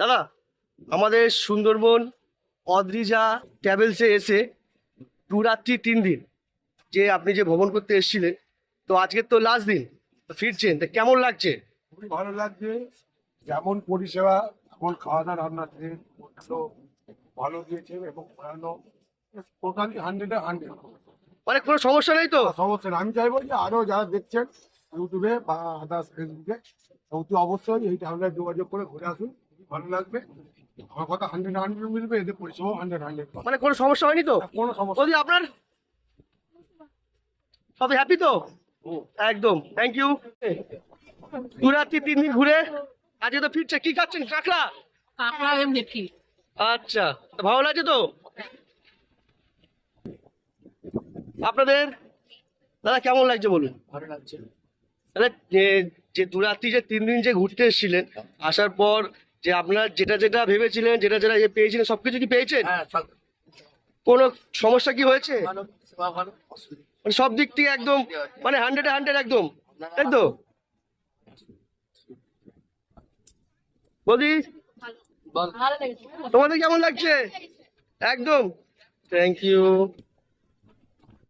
দাদা, আমাদের সুন্দরবন অদ্রিজা ট্রাভেলসে এসে 2 রাত্রি 3 দিন যে আপনি যে ভ্রমণ করতে এসেছিলেন, তো আজকের তো লাস্ট দিন, তো ফিরছেন, তো কেমন লাগছে? খুবই ভালো লাগছে। যেমন পরিষেবা এমন খাওয়া দাওয়া রান্নার ভালো দিয়েছে এবং ঘোরানো টোটালি 100-100 মানে কোনো সমস্যা নেই তো? সমস্যা নেই। আমি চাইবো যে আরো যারা দেখছেন ইউটিউবে বা আদার্স ফেসবুকে অতি অবশ্যই এই ট্রাভেলার যোগাযোগ করে ঘুরে আসুন, খুবই ভালো লাগবে। আমার কথা 100-100 মিলবে, এদের পরিষেবা 100-100 মানে কোনো সমস্যা হয়নি তো? কোনো সমস্যা বলছি আপনার সবাই হ্যাপি তো? একদম, থ্যাংক ইউ। 2 রাত্রি 3 দিন ঘুরে আজকে তো ফিরছে, কি খাচ্ছেন? কাঁকড়া? কাঁকড়া এমনি ফি আচ্ছা, তো ভালো লাগছে তো আপনাদের? দাদা কেমন লাগছে বলুন? ভালো লাগছে। তাহলে যে যে 2 রাত্রি যে 3 দিন যে ঘুরতে এসেছিলেন, আসার পর যে আপনার যেটা যেটা ভেবেছিলেন, যেটা যেটা পেয়েছিলেন, সবকিছু কি পেয়েছেন? হ্যাঁ, সব কোনো সমস্যা কি হয়েছে? ভালো, সেবা ভালো, অসুবিধা মানে সব দিক থেকে একদম, মানে 100-100 একদম, তাই তো? বৌদি, বল। ভালো লেগেছে। তোমাদের কেমন লাগছে? একদম, থ্যাংক ইউ।